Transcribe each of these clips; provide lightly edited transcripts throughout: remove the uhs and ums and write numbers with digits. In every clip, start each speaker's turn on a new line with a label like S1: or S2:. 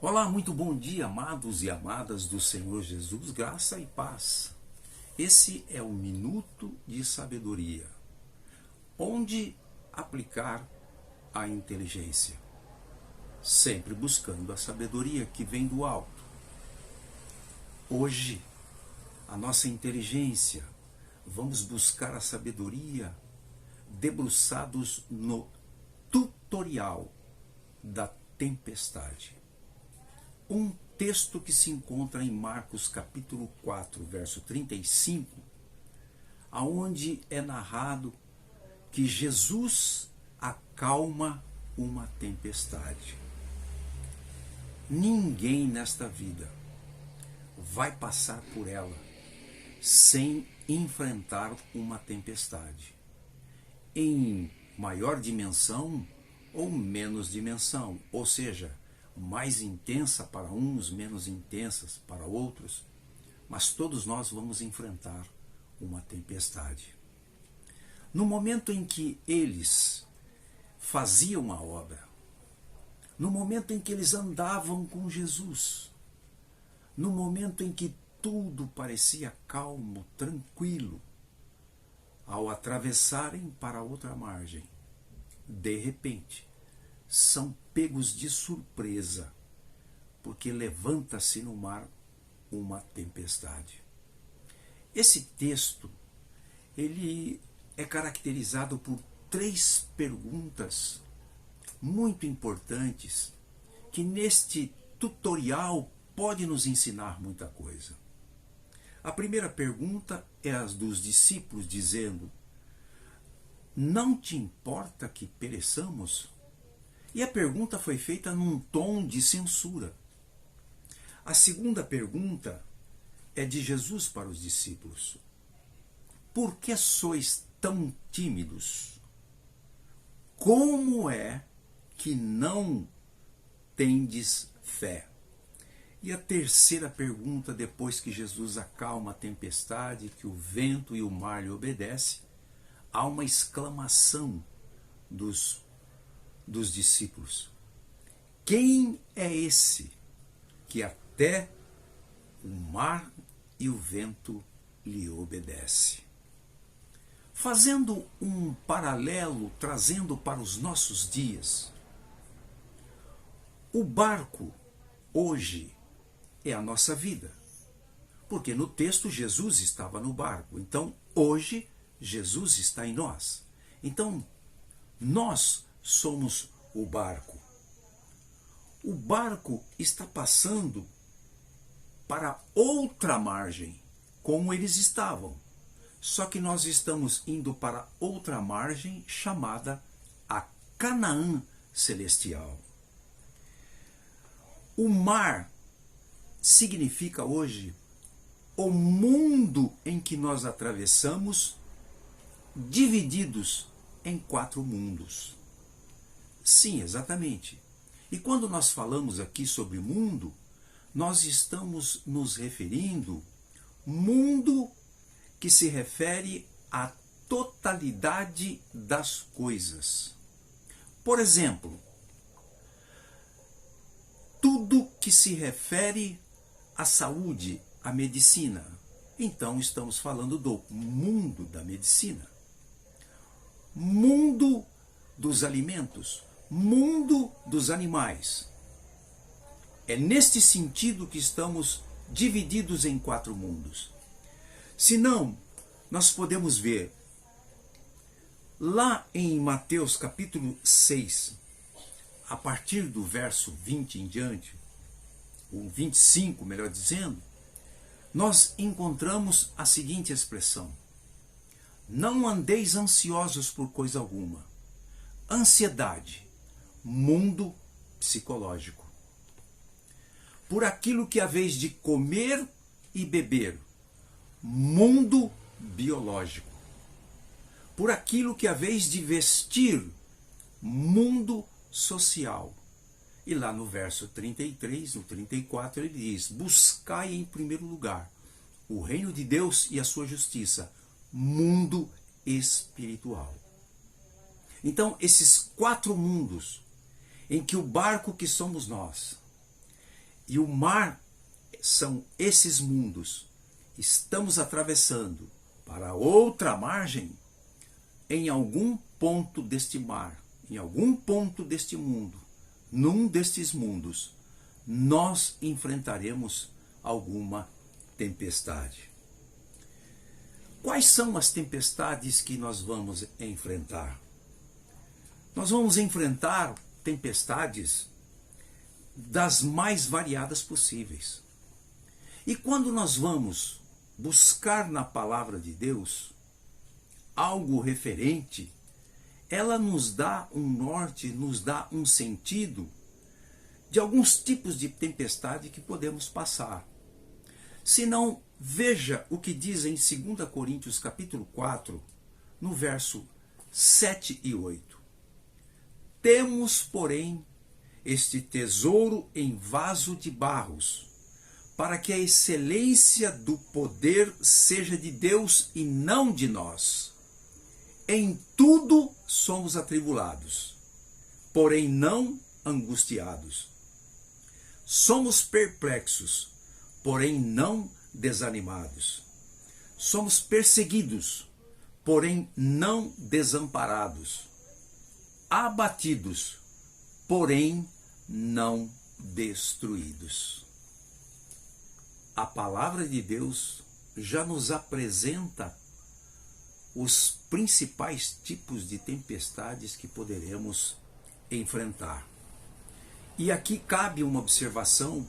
S1: Olá, muito bom dia, amados e amadas do Senhor Jesus, graça e paz. Esse é o Minuto de Sabedoria, onde aplicar a inteligência, sempre buscando a sabedoria que vem do alto. Hoje, a nossa inteligência, vamos buscar a sabedoria debruçados no tutorial da tempestade. Um texto que se encontra em Marcos capítulo 4, verso 35, aonde é narrado que Jesus acalma uma tempestade. Ninguém nesta vida vai passar por ela sem enfrentar uma tempestade, em maior dimensão ou menos dimensão, ou seja, mais intensa para uns, menos intensas para outros, mas todos nós vamos enfrentar uma tempestade. No momento em que eles faziam a obra, no momento em que eles andavam com Jesus, no momento em que tudo parecia calmo, tranquilo, ao atravessarem para outra margem, de repente, são pegos de surpresa, porque levanta-se no mar uma tempestade. Esse texto, ele é caracterizado por 3 perguntas muito importantes, que neste tutorial pode nos ensinar muita coisa. A primeira pergunta é a dos discípulos, dizendo: não te importa que pereçamos? E a pergunta foi feita num tom de censura. A segunda pergunta é de Jesus para os discípulos: por que sois tão tímidos? Como é que não tendes fé? E a terceira pergunta, depois que Jesus acalma a tempestade, que o vento e o mar lhe obedecem, há uma exclamação dos discípulos: quem é esse que até o mar e o vento lhe obedecem? Fazendo um paralelo, trazendo para os nossos dias, o barco hoje é a nossa vida, porque no texto Jesus estava no barco, então hoje Jesus está em nós. Então nós somos o barco. O barco está passando para outra margem, como eles estavam. Só que nós estamos indo para outra margem chamada a Canaã celestial. O mar significa hoje o mundo em que nós atravessamos, divididos em 4 mundos. Sim, exatamente. E quando nós falamos aqui sobre mundo, nós estamos nos referindo mundo que se refere à totalidade das coisas. Por exemplo, tudo que se refere à saúde, à medicina. Então estamos falando do mundo da medicina. Mundo dos alimentos, mundo dos animais. É neste sentido que estamos divididos em 4 mundos. Se não, nós podemos ver lá em Mateus capítulo 6, a partir do verso 20 em diante, ou 25, melhor dizendo, nós encontramos a seguinte expressão: não andeis ansiosos por coisa alguma. Ansiedade, mundo psicológico. Por aquilo que haveis de comer e beber, mundo biológico. Por aquilo que haveis de vestir, mundo social. E lá no verso 33, no 34, ele diz: buscai em primeiro lugar o reino de Deus e a sua justiça, mundo espiritual. Então, esses 4 mundos em que o barco que somos nós e o mar são esses mundos. Estamos atravessando para outra margem. Em algum ponto deste mar, em algum ponto deste mundo, num destes mundos, nós enfrentaremos alguma tempestade. Quais são as tempestades que nós vamos enfrentar? Nós vamos enfrentar tempestades das mais variadas possíveis. E quando nós vamos buscar na palavra de Deus algo referente, ela nos dá um norte, nos dá um sentido de alguns tipos de tempestade que podemos passar. Se não, veja o que diz em 2 Coríntios capítulo 4, no verso 7 e 8. Temos, porém, este tesouro em vaso de barros, para que a excelência do poder seja de Deus e não de nós. Em tudo somos atribulados, porém não angustiados. Somos perplexos, porém não desanimados. Somos perseguidos, porém não desamparados. Abatidos, porém não destruídos. A palavra de Deus já nos apresenta os principais tipos de tempestades que poderemos enfrentar. E aqui cabe uma observação,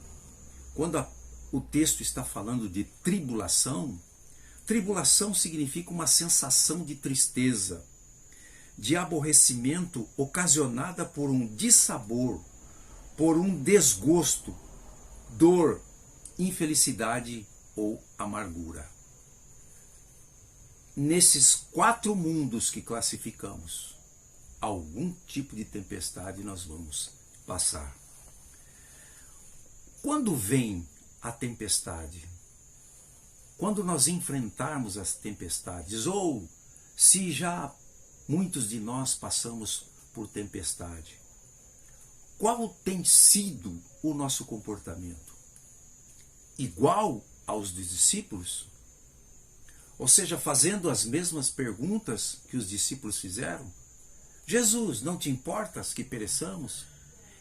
S1: quando o texto está falando de tribulação, tribulação significa uma sensação de tristeza, de aborrecimento ocasionada por um dissabor, por um desgosto, dor, infelicidade ou amargura. Nesses 4 mundos que classificamos, algum tipo de tempestade nós vamos passar. Quando vem a tempestade, quando nós enfrentarmos as tempestades, ou se já muitos de nós passamos por tempestade, qual tem sido o nosso comportamento? Igual aos dos discípulos? Ou seja, fazendo as mesmas perguntas que os discípulos fizeram? Jesus, não te importas que pereçamos?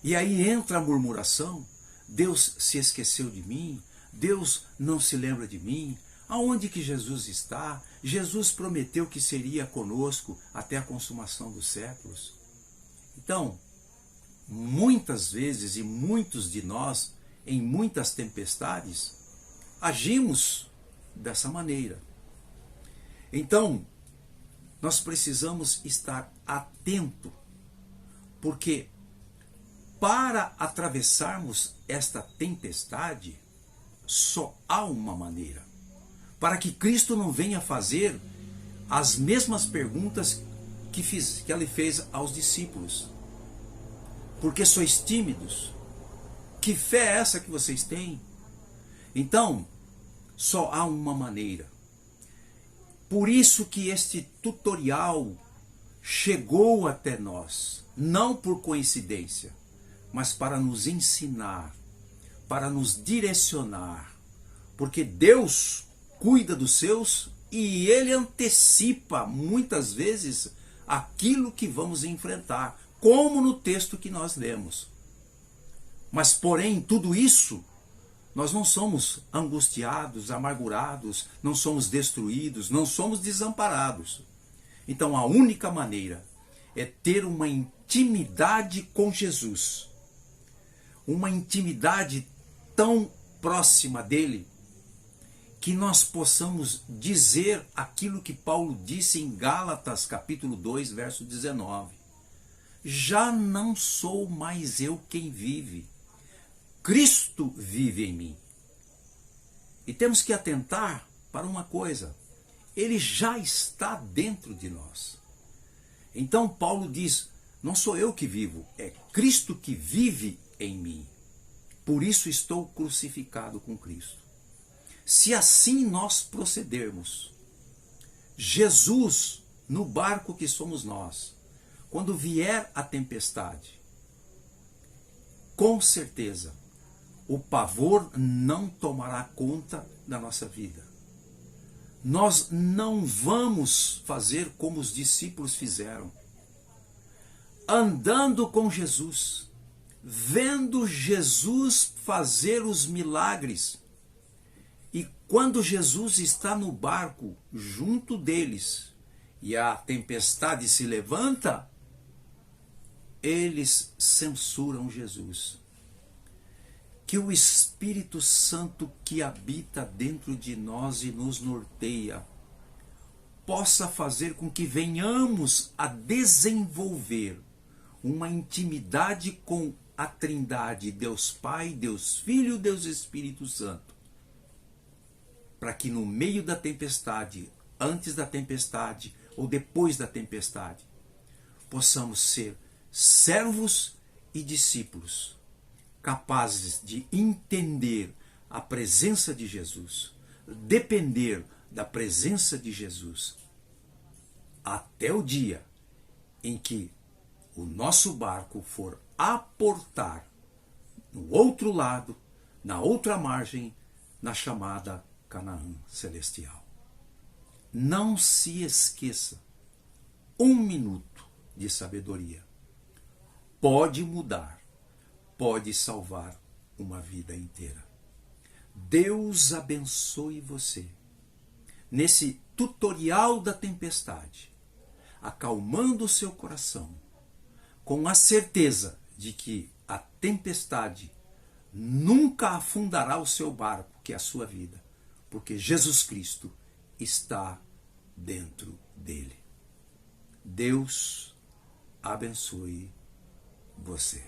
S1: E aí entra a murmuração. Deus se esqueceu de mim? Deus não se lembra de mim? Aonde que Jesus está? Jesus prometeu que seria conosco até a consumação dos séculos. Então, muitas vezes e muitos de nós, em muitas tempestades, agimos dessa maneira. Então, nós precisamos estar atento, porque para atravessarmos esta tempestade, só há uma maneira. Para que Cristo não venha fazer as mesmas perguntas que ele fez aos discípulos. Porque sois tímidos? Que fé é essa que vocês têm? Então, só há uma maneira. Por isso que este tutorial chegou até nós, não por coincidência, mas para nos ensinar, para nos direcionar, porque Deus cuida dos seus e Ele antecipa muitas vezes aquilo que vamos enfrentar, como no texto que nós lemos. Mas porém, tudo isso, nós não somos angustiados, amargurados, não somos destruídos, não somos desamparados. Então a única maneira é ter uma intimidade com Jesus. Uma intimidade tão próxima dele, que nós possamos dizer aquilo que Paulo disse em Gálatas capítulo 2, verso 19. Já não sou mais eu quem vive, Cristo vive em mim. E temos que atentar para uma coisa, ele já está dentro de nós. Então Paulo diz, não sou eu que vivo, é Cristo que vive em mim. Por isso estou crucificado com Cristo. Se assim nós procedermos, Jesus, no barco que somos nós, quando vier a tempestade, com certeza, o pavor não tomará conta da nossa vida. Nós não vamos fazer como os discípulos fizeram. Andando com Jesus, vendo Jesus fazer os milagres. E quando Jesus está no barco junto deles e a tempestade se levanta, eles censuram Jesus. Que o Espírito Santo que habita dentro de nós e nos norteia possa fazer com que venhamos a desenvolver uma intimidade com a Trindade, Deus Pai, Deus Filho, Deus Espírito Santo, para que no meio da tempestade, antes da tempestade ou depois da tempestade, possamos ser servos e discípulos, capazes de entender a presença de Jesus, depender da presença de Jesus, até o dia em que o nosso barco for aportar no outro lado, na outra margem, na chamada Canaã celestial. Não se esqueça, 1 minuto de sabedoria pode mudar, pode salvar uma vida inteira. Deus abençoe você nesse tutorial da tempestade, acalmando o seu coração, com a certeza de que a tempestade nunca afundará o seu barco, que é a sua vida, porque Jesus Cristo está dentro dele. Deus abençoe você.